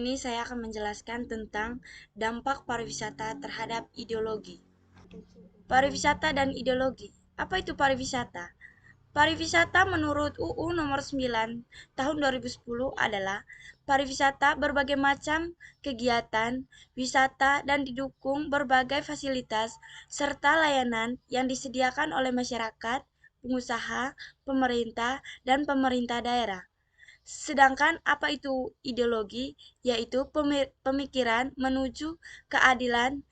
ini saya akan menjelaskan tentang dampak pariwisata terhadap ideologi. Pariwisata dan ideologi. Apa itu pariwisata? Pariwisata menurut UU nomor 9 tahun 2010 adalah pariwisata berbagai macam kegiatan, wisata dan didukung berbagai fasilitas serta layanan yang disediakan oleh masyarakat, pengusaha, pemerintah, dan pemerintah daerah. Sedangkan apa itu ideologi? Yaitu pemikiran menuju keadilan,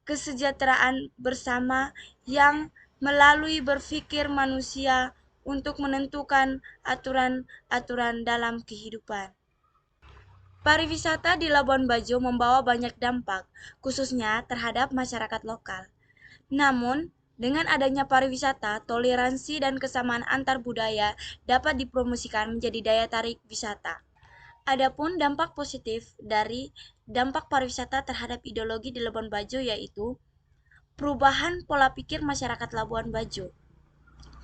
kesejahteraan bersama yang melalui berpikir manusia untuk menentukan aturan-aturan dalam kehidupan. Pariwisata di Labuan Bajo membawa banyak dampak, khususnya terhadap masyarakat lokal. Namun, dengan adanya pariwisata, toleransi dan kesamaan antar budaya dapat dipromosikan menjadi daya tarik wisata. Adapun dampak positif dari dampak pariwisata terhadap ideologi di Labuan Bajo yaitu perubahan pola pikir masyarakat Labuan Bajo.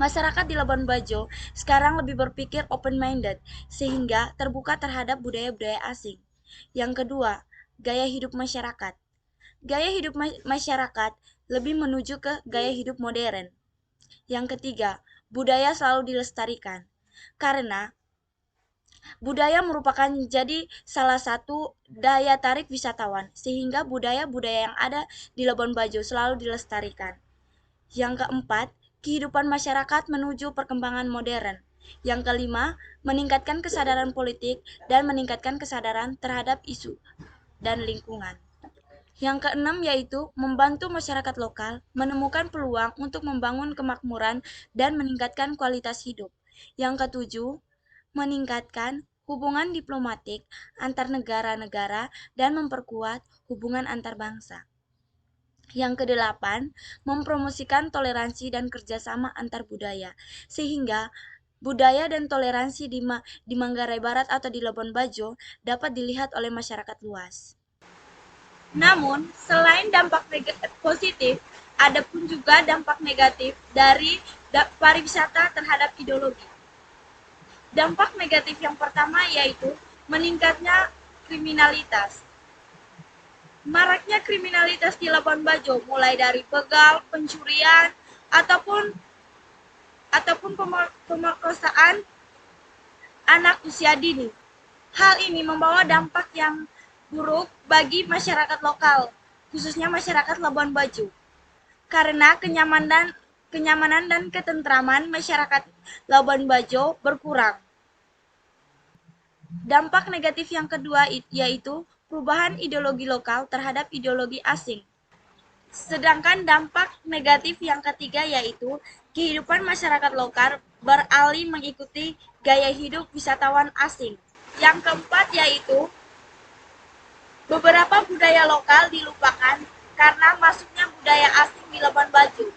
Masyarakat di Labuan Bajo sekarang lebih berpikir open-minded sehingga terbuka terhadap budaya-budaya asing. Yang kedua, gaya hidup masyarakat. Gaya hidup masyarakat lebih menuju ke gaya hidup modern. Yang ketiga, budaya selalu dilestarikan. Karena budaya merupakan jadi salah satu daya tarik wisatawan, sehingga budaya-budaya yang ada di Labuan Bajo selalu dilestarikan. Yang keempat, kehidupan masyarakat menuju perkembangan modern. Yang kelima, meningkatkan kesadaran politik dan meningkatkan kesadaran terhadap isu dan lingkungan. Yang keenam yaitu membantu masyarakat lokal menemukan peluang untuk membangun kemakmuran dan meningkatkan kualitas hidup. Yang ketujuh, meningkatkan hubungan diplomatik antar negara-negara dan memperkuat hubungan antar bangsa. Yang kedelapan, mempromosikan toleransi dan kerjasama antar budaya, sehingga budaya dan toleransi di Manggarai Barat atau di Labuan Bajo dapat dilihat oleh masyarakat luas. Namun, selain dampak positif, ada pun juga dampak negatif dari pariwisata terhadap ideologi. Dampak negatif yang pertama yaitu meningkatnya kriminalitas. Maraknya kriminalitas di Labuan Bajo, mulai dari begal, pencurian, ataupun pemerkosaan anak usia dini. Hal ini membawa dampak yang buruk bagi masyarakat lokal, khususnya masyarakat Labuan Bajo. Karena kenyamanan dan ketentraman masyarakat Labuan Bajo berkurang. Dampak negatif yang kedua yaitu perubahan ideologi lokal terhadap ideologi asing. Sedangkan dampak negatif yang ketiga yaitu kehidupan masyarakat lokal beralih mengikuti gaya hidup wisatawan asing. Yang keempat yaitu beberapa budaya lokal dilupakan karena masuknya budaya asing di Labuan Bajo,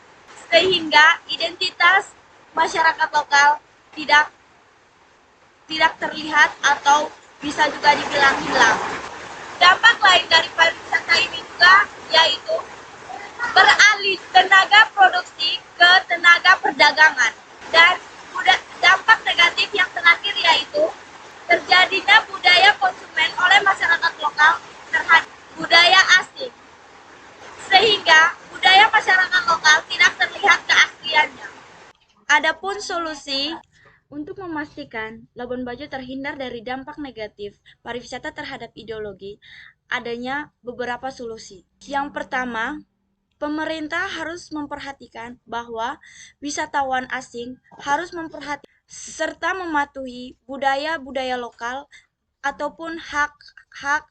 sehingga identitas masyarakat lokal tidak terlihat atau bisa juga dibilang hilang. Dampak lain dari pariwisata ini juga yaitu beralih tenaga produksi ke tenaga perdagangan. Dan dampak negatif yang terakhir yaitu terjadinya budaya konsumen oleh masyarakat lokal terhadap budaya asing, sehingga budaya masyarakat lokal tidak terlihat keasliannya. Adapun solusi untuk memastikan Labuan Bajo terhindar dari dampak negatif pariwisata terhadap ideologi, adanya beberapa solusi. Yang pertama, pemerintah harus memperhatikan bahwa wisatawan asing harus memperhatikan serta mematuhi budaya-budaya lokal ataupun hak-hak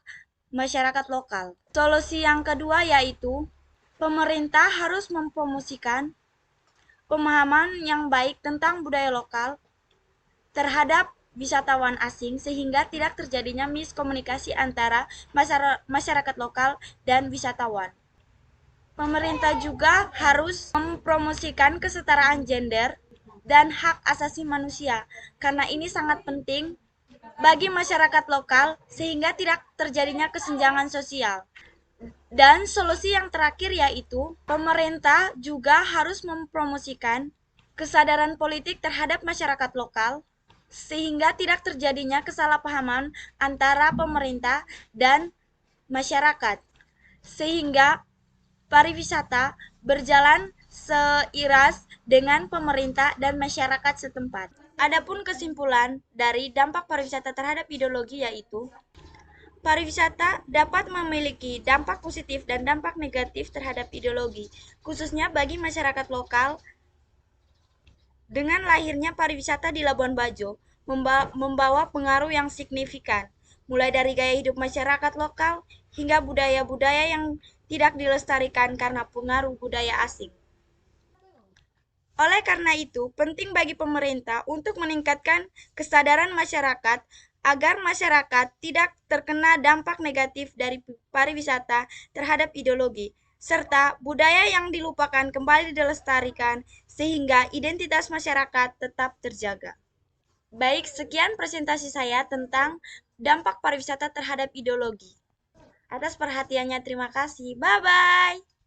masyarakat lokal. Solusi yang kedua yaitu pemerintah harus mempromosikan pemahaman yang baik tentang budaya lokal terhadap wisatawan asing sehingga tidak terjadinya miskomunikasi antara masyarakat lokal dan wisatawan. Pemerintah juga harus mempromosikan kesetaraan gender dan hak asasi manusia karena ini sangat penting bagi masyarakat lokal sehingga tidak terjadinya kesenjangan sosial. Dan solusi yang terakhir yaitu pemerintah juga harus mempromosikan kesadaran politik terhadap masyarakat lokal sehingga tidak terjadinya kesalahpahaman antara pemerintah dan masyarakat, sehingga pariwisata berjalan seiras dengan pemerintah dan masyarakat setempat. Adapun kesimpulan dari dampak pariwisata terhadap ideologi yaitu pariwisata dapat memiliki dampak positif dan dampak negatif terhadap ideologi, khususnya bagi masyarakat lokal. Dengan lahirnya pariwisata di Labuan Bajo, membawa pengaruh yang signifikan, mulai dari gaya hidup masyarakat lokal hingga budaya-budaya yang tidak dilestarikan karena pengaruh budaya asing. Oleh karena itu, penting bagi pemerintah untuk meningkatkan kesadaran masyarakat agar masyarakat tidak terkena dampak negatif dari pariwisata terhadap ideologi, serta budaya yang dilupakan kembali dilestarikan sehingga identitas masyarakat tetap terjaga. Baik, sekian presentasi saya tentang dampak pariwisata terhadap ideologi. Atas perhatiannya terima kasih. Bye-bye.